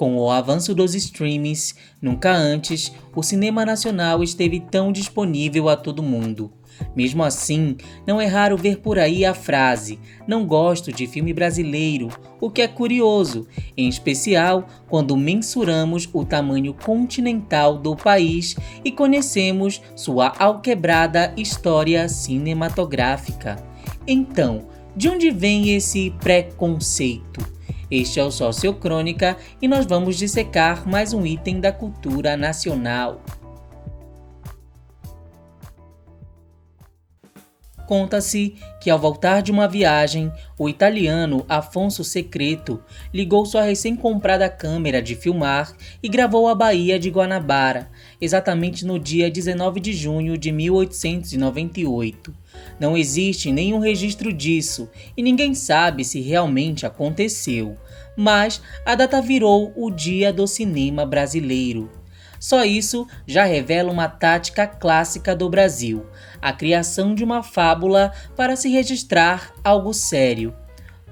Com o avanço dos streamings, nunca antes o cinema nacional esteve tão disponível a todo mundo. Mesmo assim, não é raro ver por aí a frase "não gosto de filme brasileiro", o que é curioso, em especial quando mensuramos o tamanho continental do país e conhecemos sua alquebrada história cinematográfica. Então, de onde vem esse preconceito? Este é o Sociocrônica e nós vamos dissecar mais um item da cultura nacional. Conta-se que ao voltar de uma viagem, o italiano Afonso Secreto ligou sua recém-comprada câmera de filmar e gravou a Baía de Guanabara, exatamente no dia 19 de junho de 1898. Não existe nenhum registro disso e ninguém sabe se realmente aconteceu, mas a data virou o Dia do Cinema Brasileiro. Só isso já revela uma tática clássica do Brasil, a criação de uma fábula para se registrar algo sério.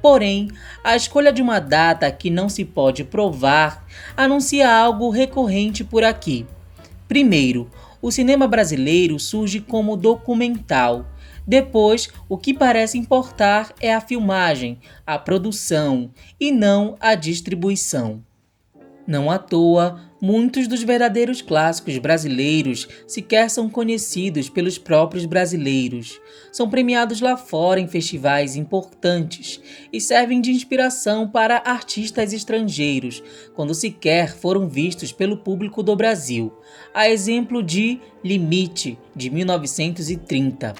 Porém, a escolha de uma data que não se pode provar anuncia algo recorrente por aqui. Primeiro, o cinema brasileiro surge como documental. Depois, o que parece importar é a filmagem, a produção e não a distribuição. Não à toa, muitos dos verdadeiros clássicos brasileiros sequer são conhecidos pelos próprios brasileiros. São premiados lá fora em festivais importantes e servem de inspiração para artistas estrangeiros, quando sequer foram vistos pelo público do Brasil. A exemplo de Limite, de 1930.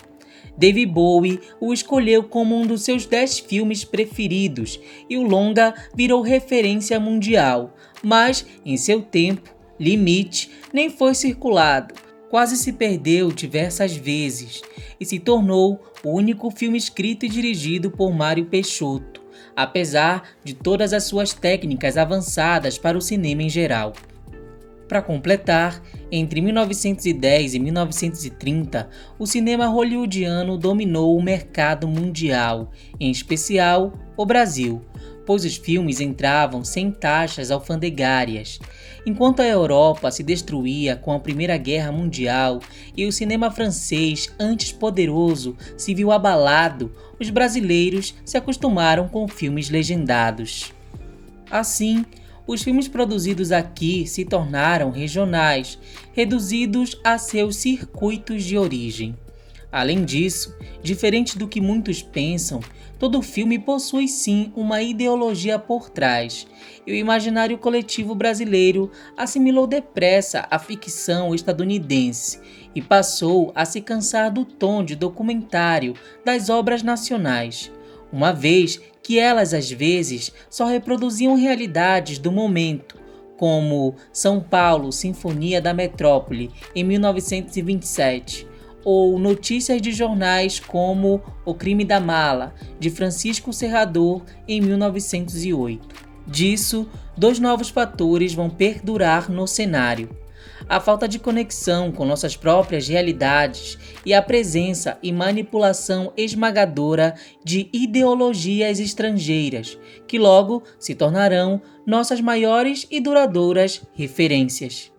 David Bowie o escolheu como um dos seus 10 filmes preferidos e o longa virou referência mundial, mas, em seu tempo, Limite nem foi circulado, quase se perdeu diversas vezes e se tornou o único filme escrito e dirigido por Mário Peixoto, apesar de todas as suas técnicas avançadas para o cinema em geral. Para completar, entre 1910 e 1930, o cinema hollywoodiano dominou o mercado mundial, em especial o Brasil, pois os filmes entravam sem taxas alfandegárias. Enquanto a Europa se destruía com a Primeira Guerra Mundial e o cinema francês, antes poderoso, se viu abalado, os brasileiros se acostumaram com filmes legendados. Assim, os filmes produzidos aqui se tornaram regionais, reduzidos a seus circuitos de origem. Além disso, diferente do que muitos pensam, todo filme possui sim uma ideologia por trás, e o imaginário coletivo brasileiro assimilou depressa a ficção estadunidense e passou a se cansar do tom de documentário das obras nacionais, uma vez que elas às vezes só reproduziam realidades do momento, como São Paulo, Sinfonia da Metrópole, em 1927, ou notícias de jornais como O Crime da Mala, de Francisco Serrador, em 1908. Disso, 2 novos fatores vão perdurar no cenário: a falta de conexão com nossas próprias realidades e a presença e manipulação esmagadora de ideologias estrangeiras, que logo se tornarão nossas maiores e duradouras referências.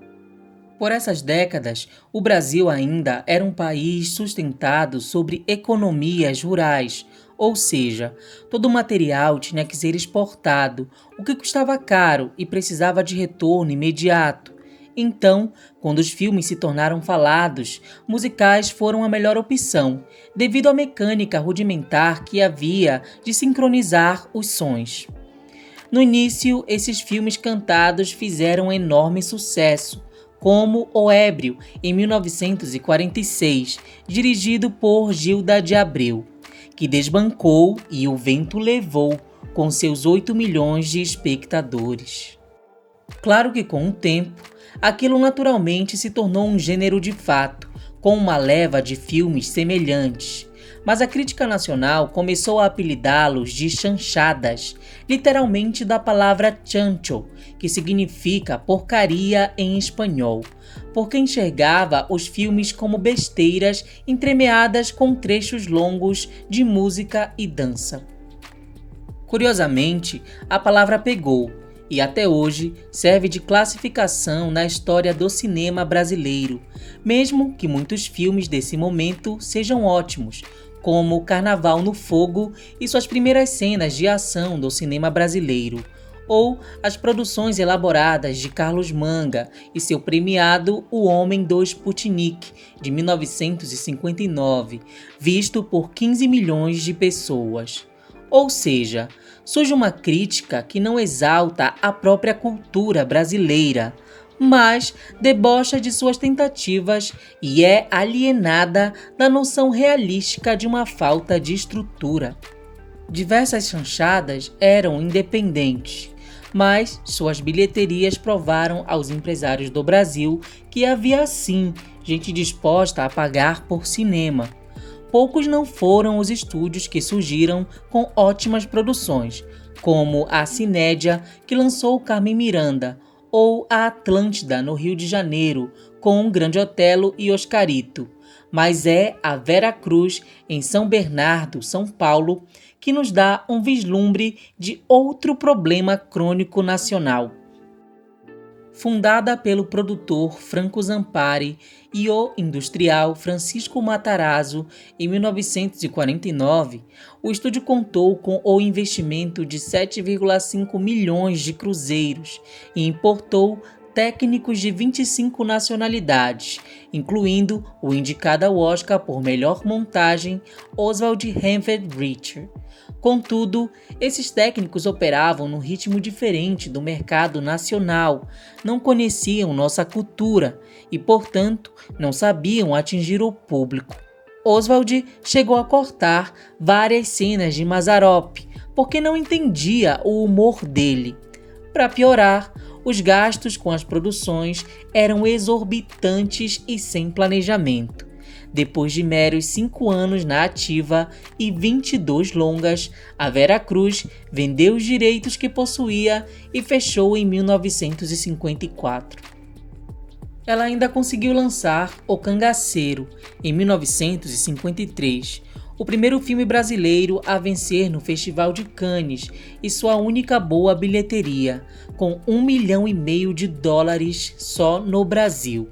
Por essas décadas, o Brasil ainda era um país sustentado sobre economias rurais, ou seja, todo o material tinha que ser exportado, o que custava caro e precisava de retorno imediato. Então, quando os filmes se tornaram falados, musicais foram a melhor opção, devido à mecânica rudimentar que havia de sincronizar os sons. No início, esses filmes cantados fizeram enorme sucesso, como O Ébrio, em 1946, dirigido por Gilda de Abreu, que desbancou e o vento levou, com seus 8 milhões de espectadores. Claro que com o tempo, aquilo naturalmente se tornou um gênero de fato, com uma leva de filmes semelhantes, mas a crítica nacional começou a apelidá-los de chanchadas, literalmente da palavra chancho, que significa porcaria em espanhol, porque enxergava os filmes como besteiras entremeadas com trechos longos de música e dança. Curiosamente, a palavra pegou, e até hoje serve de classificação na história do cinema brasileiro, mesmo que muitos filmes desse momento sejam ótimos, como Carnaval no Fogo e suas primeiras cenas de ação do cinema brasileiro, ou as produções elaboradas de Carlos Manga e seu premiado O Homem do Sputnik, de 1959, visto por 15 milhões de pessoas. Ou seja, surge uma crítica que não exalta a própria cultura brasileira, mas debocha de suas tentativas e é alienada da noção realística de uma falta de estrutura. Diversas chanchadas eram independentes, mas suas bilheterias provaram aos empresários do Brasil que havia sim gente disposta a pagar por cinema. Poucos não foram os estúdios que surgiram com ótimas produções, como a Cinédia, que lançou Carmen Miranda, ou a Atlântida, no Rio de Janeiro, com O Grande Otelo e Oscarito. Mas é a Vera Cruz, em São Bernardo, São Paulo, que nos dá um vislumbre de outro problema crônico nacional. Fundada pelo produtor Franco Zampari e o industrial Francisco Matarazzo em 1949, o estúdio contou com o investimento de 7,5 milhões de cruzeiros e importou técnicos de 25 nacionalidades, incluindo o indicado ao Oscar por melhor montagem, Oswald Henfeld-Richter. Contudo, esses técnicos operavam num ritmo diferente do mercado nacional, não conheciam nossa cultura e, portanto, não sabiam atingir o público. Oswald chegou a cortar várias cenas de Mazzaropi, porque não entendia o humor dele. Para piorar, os gastos com as produções eram exorbitantes e sem planejamento. Depois de meros 5 anos na ativa e 22 longas, a Vera Cruz vendeu os direitos que possuía e fechou em 1954. Ela ainda conseguiu lançar O Cangaceiro, em 1953, o primeiro filme brasileiro a vencer no Festival de Cannes e sua única boa bilheteria, com $1,5 milhão só no Brasil.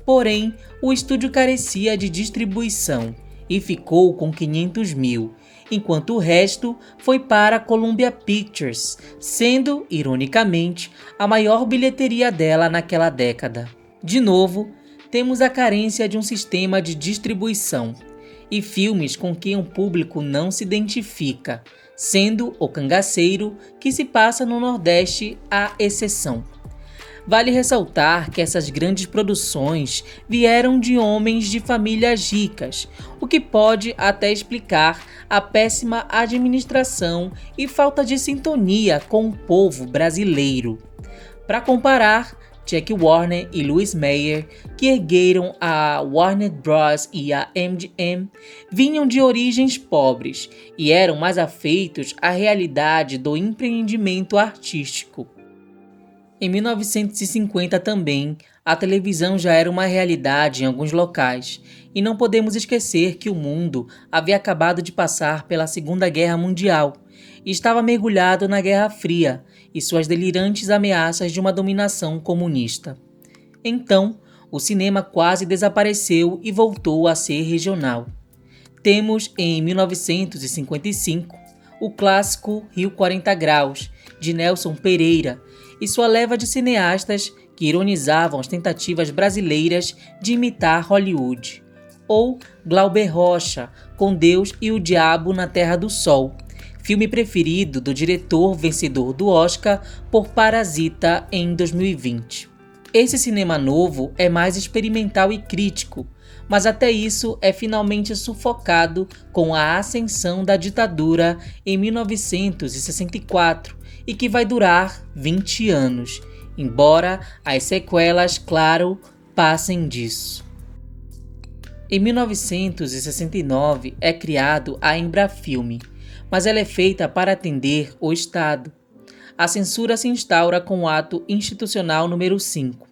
Porém, o estúdio carecia de distribuição e ficou com 500 mil, enquanto o resto foi para a Columbia Pictures, sendo, ironicamente, a maior bilheteria dela naquela década. De novo, temos a carência de um sistema de distribuição e filmes com quem o público não se identifica, sendo O Cangaceiro, que se passa no Nordeste, a exceção. Vale ressaltar que essas grandes produções vieram de homens de famílias ricas, o que pode até explicar a péssima administração e falta de sintonia com o povo brasileiro. Para comparar, Jack Warner e Louis Mayer, que ergueram a Warner Bros. E a MGM, vinham de origens pobres e eram mais afeitos à realidade do empreendimento artístico. Em 1950 também, a televisão já era uma realidade em alguns locais, e não podemos esquecer que o mundo havia acabado de passar pela Segunda Guerra Mundial e estava mergulhado na Guerra Fria e suas delirantes ameaças de uma dominação comunista. Então, o cinema quase desapareceu e voltou a ser regional. Temos, em 1955, o clássico Rio 40 Graus, de Nelson Pereira, e sua leva de cineastas que ironizavam as tentativas brasileiras de imitar Hollywood. Ou Glauber Rocha, com Deus e o Diabo na Terra do Sol, filme preferido do diretor vencedor do Oscar por Parasita em 2020. Esse cinema novo é mais experimental e crítico, mas até isso é finalmente sufocado com a ascensão da ditadura em 1964 e que vai durar 20 anos, embora as sequelas, claro, passem disso. Em 1969 é criado a Embrafilme, mas ela é feita para atender o Estado. A censura se instaura com o Ato Institucional número 5.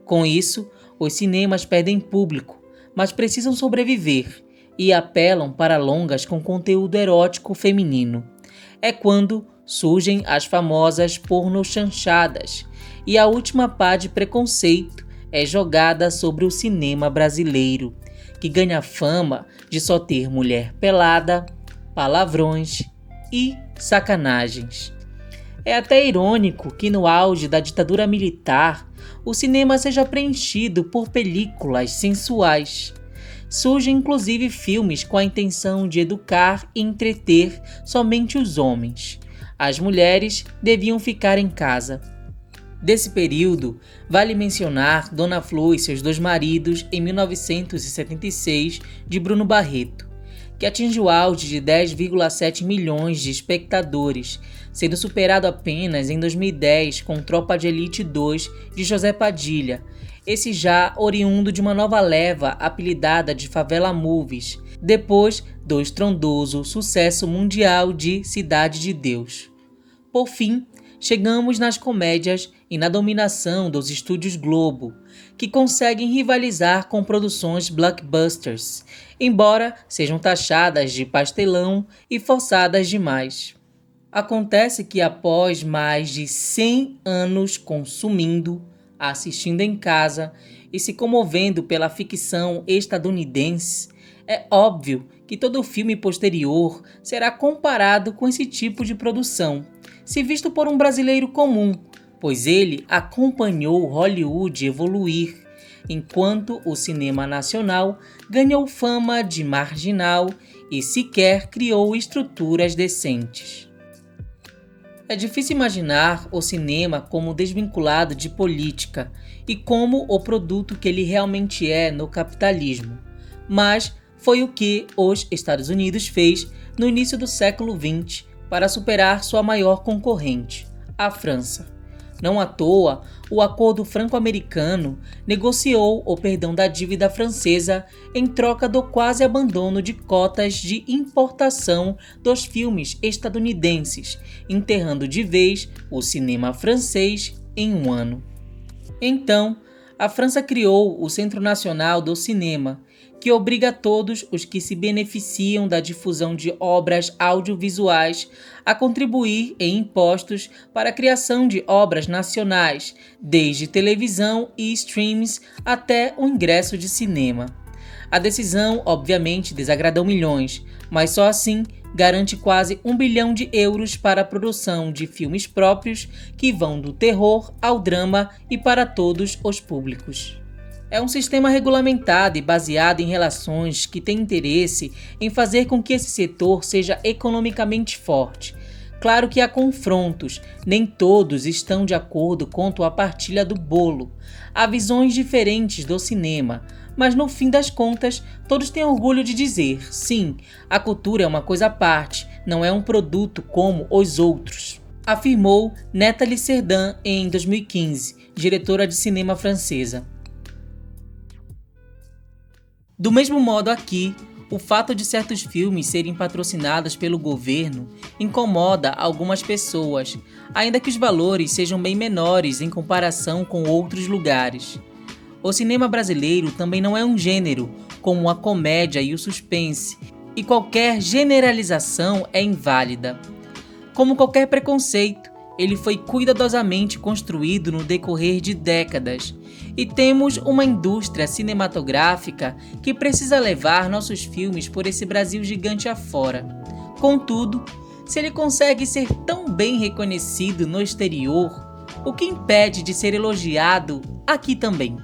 Com isso, os cinemas perdem público, mas precisam sobreviver e apelam para longas com conteúdo erótico feminino. É quando surgem as famosas pornochanchadas, e a última pá de preconceito é jogada sobre o cinema brasileiro, que ganha fama de só ter mulher pelada, palavrões e sacanagens. É até irônico que no auge da ditadura militar, o cinema seja preenchido por películas sensuais. Surgem inclusive filmes com a intenção de educar e entreter somente os homens. As mulheres deviam ficar em casa. Desse período, vale mencionar Dona Flor e seus dois maridos em 1976, de Bruno Barreto, que atinge o auge de 10,7 milhões de espectadores, sendo superado apenas em 2010 com Tropa de Elite 2, de José Padilha, esse já oriundo de uma nova leva apelidada de Favela Movies, depois do estrondoso sucesso mundial de Cidade de Deus. Por fim, chegamos nas comédias e na dominação dos estúdios Globo, que conseguem rivalizar com produções blockbusters, embora sejam taxadas de pastelão e forçadas demais. Acontece que após mais de 100 anos consumindo, assistindo em casa e se comovendo pela ficção estadunidense, é óbvio que todo filme posterior será comparado com esse tipo de produção, se visto por um brasileiro comum, pois ele acompanhou Hollywood evoluir, enquanto o cinema nacional ganhou fama de marginal e sequer criou estruturas decentes. É difícil imaginar o cinema como desvinculado de política e como o produto que ele realmente é no capitalismo, mas foi o que os Estados Unidos fez no início do século XX para superar sua maior concorrente, a França. Não à toa, o Acordo Franco-Americano negociou o perdão da dívida francesa em troca do quase abandono de cotas de importação dos filmes estadunidenses, enterrando de vez o cinema francês em um ano. Então, a França criou o Centro Nacional do Cinema, que obriga todos os que se beneficiam da difusão de obras audiovisuais a contribuir em impostos para a criação de obras nacionais, desde televisão e streams até o ingresso de cinema. A decisão, obviamente, desagradou milhões, mas só assim garante quase 1 bilhão de euros para a produção de filmes próprios que vão do terror ao drama e para todos os públicos. É um sistema regulamentado e baseado em relações que tem interesse em fazer com que esse setor seja economicamente forte. Claro que há confrontos, nem todos estão de acordo quanto à partilha do bolo. Há visões diferentes do cinema, mas no fim das contas, todos têm orgulho de dizer, sim, a cultura é uma coisa à parte, não é um produto como os outros, afirmou Nathalie Serdan em 2015, diretora de cinema francesa. Do mesmo modo aqui, o fato de certos filmes serem patrocinados pelo governo incomoda algumas pessoas, ainda que os valores sejam bem menores em comparação com outros lugares. O cinema brasileiro também não é um gênero, como a comédia e o suspense, e qualquer generalização é inválida. Como qualquer preconceito, ele foi cuidadosamente construído no decorrer de décadas, e temos uma indústria cinematográfica que precisa levar nossos filmes por esse Brasil gigante afora. Contudo, se ele consegue ser tão bem reconhecido no exterior, o que impede de ser elogiado aqui também?